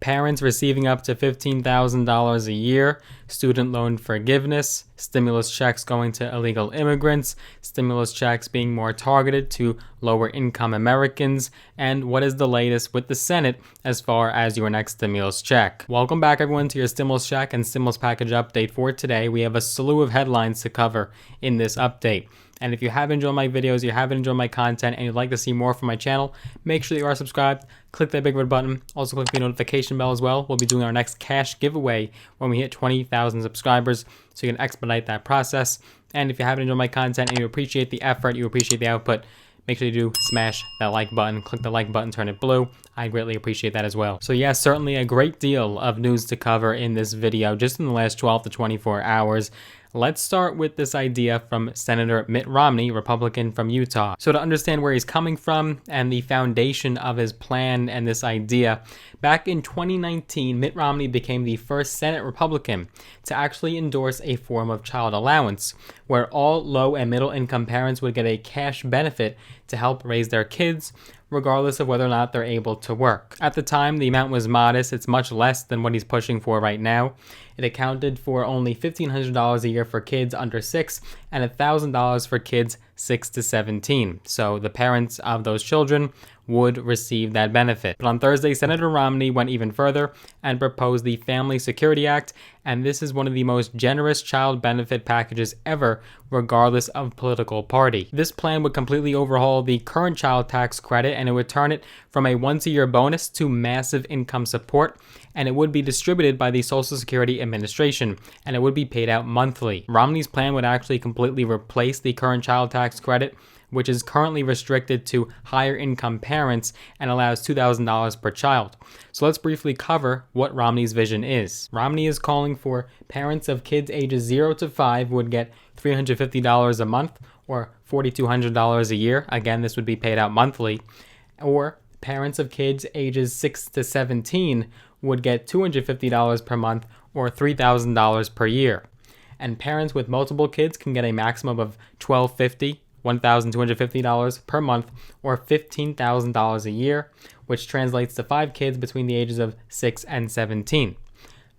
parents receiving up to $15,000 a year, student loan forgiveness, stimulus checks going to illegal immigrants, stimulus checks being more targeted to lower income Americans, and what is the latest with the Senate as far as your next stimulus check. Welcome back everyone to your stimulus check and stimulus package update for today. We have a slew of headlines to cover in this update. And if you have enjoyed my videos, you have enjoyed my content, and you'd like to see more from my channel, make sure that you are subscribed. Click that big red button. Also click the notification bell as well. We'll be doing our next cash giveaway when we hit 20,000 subscribers, so you can expedite that process. And if you haven't enjoyed my content and you appreciate the effort, you appreciate the output, make sure you do smash that like button. Click the like button, turn it blue. I greatly appreciate that as well. So yes, certainly a great deal of news to cover in this video just in the last 12 to 24 hours. Let's start with this idea from Senator Mitt Romney, Republican from Utah. So to understand where he's coming from and the foundation of his plan and this idea, back in 2019, Mitt Romney became the first Senate Republican to actually endorse a form of child allowance, where all low and middle income parents would get a cash benefit to help raise their kids, regardless of whether or not they're able to work. At the time, the amount was modest. It's much less than what he's pushing for right now. It accounted for only $1,500 a year for kids under 6 and $1,000 for kids 6 to 17. So the parents of those children would receive that benefit. But on Thursday, Senator Romney went even further and proposed the Family Security Act, and this is one of the most generous child benefit packages ever, regardless of political party. This plan would completely overhaul the current child tax credit, and it would turn it from a once-a-year bonus to massive income support, and it would be distributed by the Social Security Administration, and it would be paid out monthly. Romney's plan would actually completely replace the current child tax credit, which is currently restricted to higher income parents and allows $2,000 per child. So let's briefly cover what Romney's vision is. Romney is calling for parents of kids ages 0 to 5 would get $350 a month or $4,200 a year. Again, this would be paid out monthly. Or parents of kids ages 6 to 17 would get $250 per month or $3,000 per year. And parents with multiple kids can get a maximum of $1,250 per month or $15,000 a year, which translates to 5 kids between the ages of 6 and 17.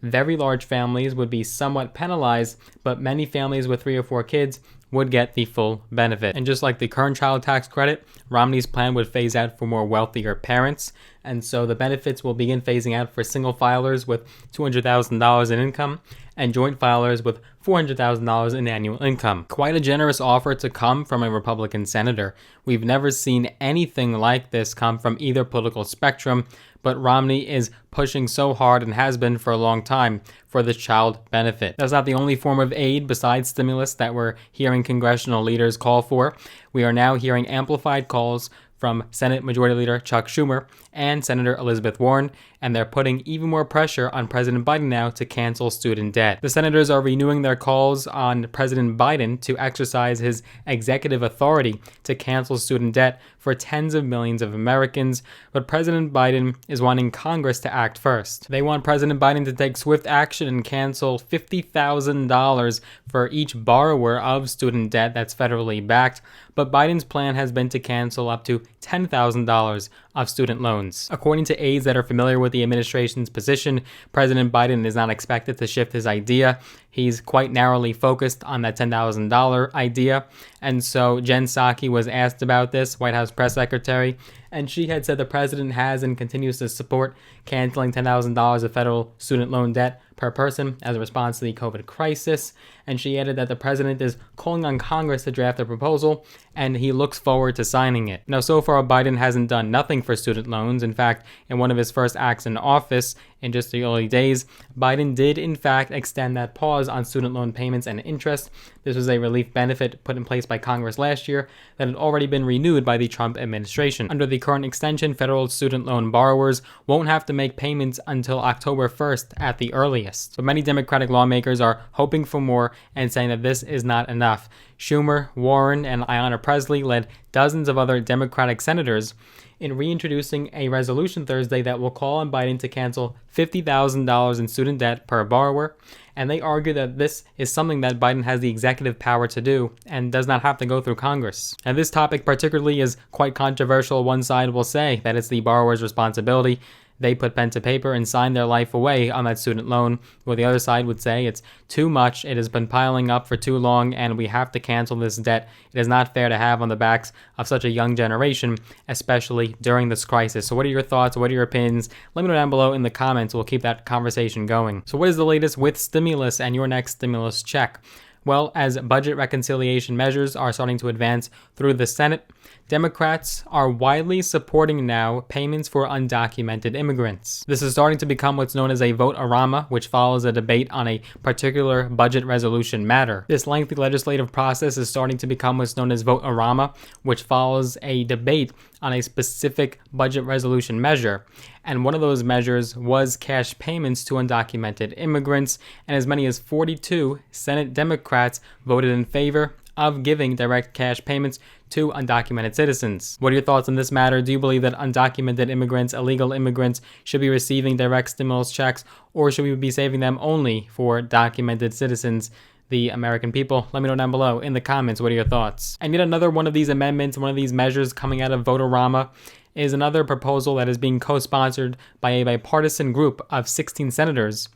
Very large families would be somewhat penalized, but many families with 3 or 4 kids would get the full benefit. And just like the current child tax credit, Romney's plan would phase out for more wealthier parents, and so the benefits will begin phasing out for single filers with $200,000 in income and joint filers with $400,000 in annual income. Quite a generous offer to come from a Republican senator. We've never seen anything like this come from either political spectrum, but Romney is pushing so hard and has been for a long time for this child benefit. That's not the only form of aid besides stimulus that we're hearing congressional leaders call for. We are now hearing amplified calls from Senate Majority Leader Chuck Schumer and Senator Elizabeth Warren, and they're putting even more pressure on President Biden now to cancel student debt. The senators are renewing their calls on President Biden to exercise his executive authority to cancel student debt for tens of millions of Americans, but President Biden is wanting Congress to act first. They want President Biden to take swift action and cancel $50,000 for each borrower of student debt that's federally backed, but Biden's plan has been to cancel up to $10,000 of student loans. According to aides that are familiar with the administration's position, President Biden is not expected to shift his idea. He's quite narrowly focused on that $10,000 idea. And so Jen Psaki was asked about this, White House press secretary, and she had said the president has and continues to support canceling $10,000 of federal student loan debt per person as a response to the COVID crisis. And she added that the president is calling on Congress to draft a proposal, and he looks forward to signing it. Now, so far, Biden hasn't done nothing for student loans. In fact, in one of his first acts in office, in just the early days, Biden did, in fact, extend that pause on student loan payments and interest. This was a relief benefit put in place by Congress last year that had already been renewed by the Trump administration. Under the current extension, federal student loan borrowers won't have to make payments until October 1st at the earliest. But many Democratic lawmakers are hoping for more and saying that this is not enough. Schumer, Warren, and Ayanna Pressley led dozens of other Democratic senators in reintroducing a resolution Thursday that will call on Biden to cancel $50,000 in student debt per borrower, and they argue that this is something that Biden has the executive power to do and does not have to go through Congress. And this topic particularly is quite controversial. One side will say that it's the borrower's responsibility. they put pen to paper and sign their life away on that student loan, where the other side would say it's too much, it has been piling up for too long, and we have to cancel this debt. It is not fair to have on the backs of such a young generation, especially during this crisis. So what are your thoughts? What are your opinions? Let me know down below in the comments. We'll keep that conversation going. So what is the latest with stimulus and your next stimulus check? Well, as budget reconciliation measures are starting to advance through the Senate, Democrats are widely supporting now payments for undocumented immigrants. This is starting to become what's known as a vote-a-rama, which follows a debate on a particular budget resolution matter. This lengthy legislative process is starting to become what's known as vote-a-rama, which follows a debate on a specific budget resolution measure. And one of those measures was cash payments to undocumented immigrants, and as many as 42 Senate Democrats voted in favor of giving direct cash payments to undocumented citizens. What are your thoughts on this matter? Do you believe that undocumented immigrants, illegal immigrants, should be receiving direct stimulus checks, or should we be saving them only for documented citizens, the American people? Let me know down below in the comments. What are your thoughts? And yet another one of these amendments, one of these measures coming out of Vote-a-Rama, is another proposal that is being co-sponsored by a bipartisan group of 16 senators.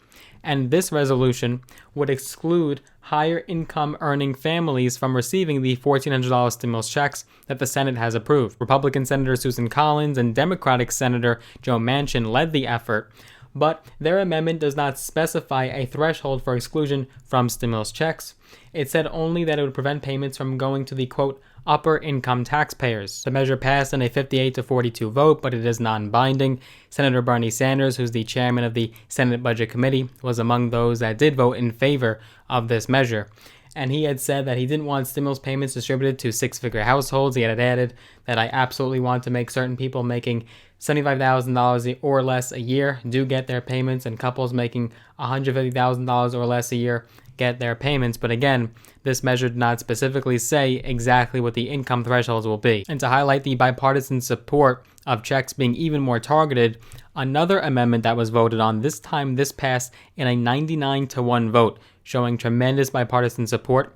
And this resolution would exclude higher income earning families from receiving the $1,400 stimulus checks that the Senate has approved. Republican Senator Susan Collins and Democratic Senator Joe Manchin led the effort, but their amendment does not specify a threshold for exclusion from stimulus checks. It said only that it would prevent payments from going to the, quote, upper income taxpayers. The measure passed in a 58-42 vote, but it is non-binding. Senator Bernie Sanders, who's the chairman of the Senate Budget Committee, was among those that did vote in favor of this measure. And he had said that he didn't want stimulus payments distributed to six-figure households. He had added that I absolutely want to make certain people making $75,000 or less a year do get their payments, and couples making $150,000 or less a year get their payments. But again, this measure did not specifically say exactly what the income thresholds will be. And to highlight the bipartisan support of checks being even more targeted, another amendment that was voted on, this time this passed in a 99-1 vote, showing tremendous bipartisan support.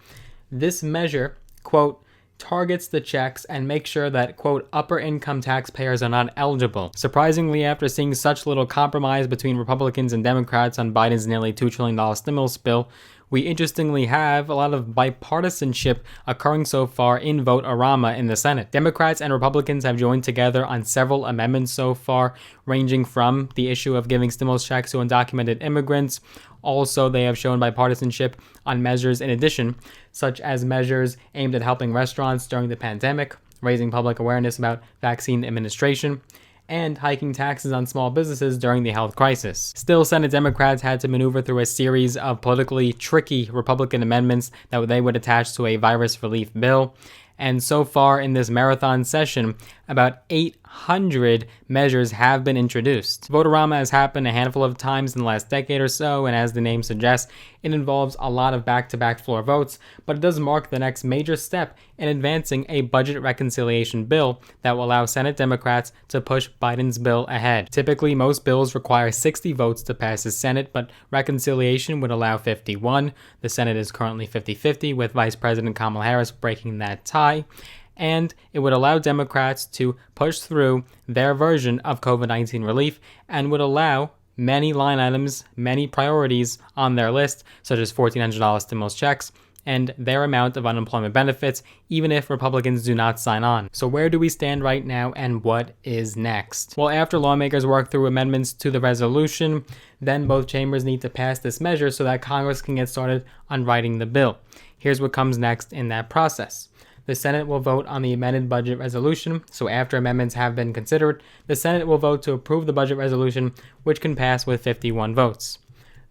This measure, quote, targets the checks and makes sure that, quote, upper income taxpayers are not eligible. Surprisingly, after seeing such little compromise between Republicans and Democrats on Biden's nearly $2 trillion stimulus bill, we interestingly have a lot of bipartisanship occurring so far in Vote-a-Rama in the Senate. Democrats and Republicans have joined together on several amendments so far, ranging from the issue of giving stimulus checks to undocumented immigrants. Also, they have shown bipartisanship on measures in addition, such as measures aimed at helping restaurants during the pandemic, raising public awareness about vaccine administration, and hiking taxes on small businesses during the health crisis. Still, Senate Democrats had to maneuver through a series of politically tricky Republican amendments that they would attach to a virus relief bill. And so far in this marathon session, about 800 measures have been introduced. Vote-a-Rama has happened a handful of times in the last decade or so, and as the name suggests, it involves a lot of back-to-back floor votes, but it does mark the next major step in advancing a budget reconciliation bill that will allow Senate Democrats to push Biden's bill ahead. Typically, most bills require 60 votes to pass the Senate, but reconciliation would allow 51. The Senate is currently 50-50, with Vice President Kamala Harris breaking that tie. And it would allow Democrats to push through their version of COVID-19 relief and would allow many line items, many priorities on their list, such as $1,400 stimulus checks and their amount of unemployment benefits, even if Republicans do not sign on. So where do we stand right now, and what is next? Well, after lawmakers work through amendments to the resolution, then both chambers need to pass this measure so that Congress can get started on writing the bill. Here's what comes next in that process. The Senate will vote on the amended budget resolution, so after amendments have been considered, the Senate will vote to approve the budget resolution, which can pass with 51 votes.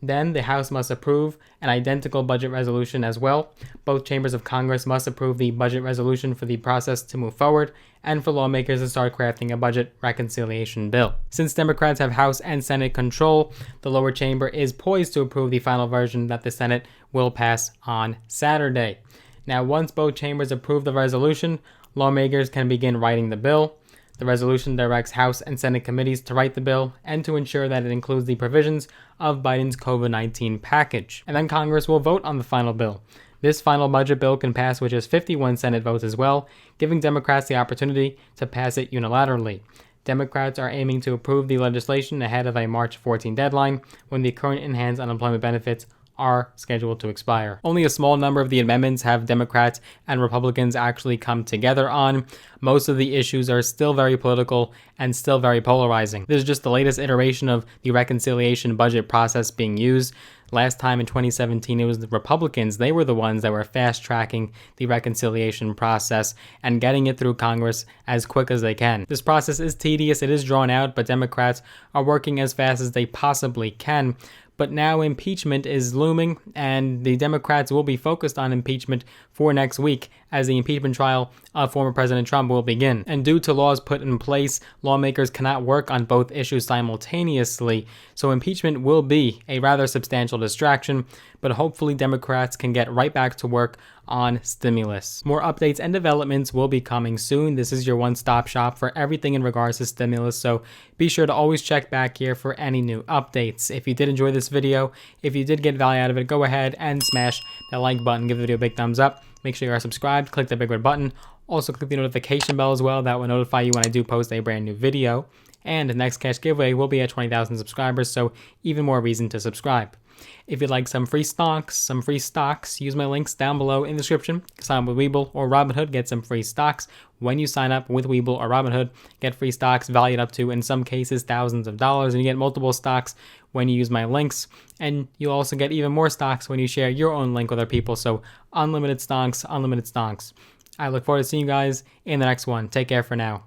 Then the House must approve an identical budget resolution as well. Both chambers of Congress must approve the budget resolution for the process to move forward and for lawmakers to start crafting a budget reconciliation bill. Since Democrats have House and Senate control, the lower chamber is poised to approve the final version that the Senate will pass on Saturday. Now, once both chambers approve the resolution, lawmakers can begin writing the bill. The resolution directs House and Senate committees to write the bill and to ensure that it includes the provisions of Biden's COVID-19 package. And then Congress will vote on the final bill. This final budget bill can pass with just 51 Senate votes as well, giving Democrats the opportunity to pass it unilaterally. Democrats are aiming to approve the legislation ahead of a March 14 deadline when the current enhanced unemployment benefits are scheduled to expire. Only a small number of the amendments have Democrats and Republicans actually come together on. Most of the issues are still very political and still very polarizing. This is just the latest iteration of the reconciliation budget process being used. Last time in 2017, it was the Republicans. They were the ones that were fast-tracking the reconciliation process and getting it through Congress as quick as they can. This process is tedious, it is drawn out, but Democrats are working as fast as they possibly can. But now impeachment is looming, and the Democrats will be focused on impeachment for next week as the impeachment trial of former President Trump will begin. And due to laws put in place, lawmakers cannot work on both issues simultaneously, so impeachment will be a rather substantial distraction, but hopefully Democrats can get right back to work on stimulus. More updates and developments will be coming soon. This is your one-stop shop for everything in regards to stimulus, so be sure to always check back here for any new updates. If you did enjoy this video, if you did get value out of it, go ahead and smash that like button, give the video a big thumbs up. Make sure you are subscribed, click the big red button. Also click the notification bell as well. That will notify you when I do post a brand new video. And the next cash giveaway will be at 20,000 subscribers, so even more reason to subscribe. If you'd like some free stocks, use my links down below in the description. Sign up with Webull or Robinhood, get some free stocks. When you sign up with Webull or Robinhood, get free stocks valued up to, in some cases, thousands of dollars, and you get multiple stocks when you use my links. And you'll also get even more stocks when you share your own link with other people, so unlimited stocks, unlimited stocks. I look forward to seeing you guys in the next one. Take care for now.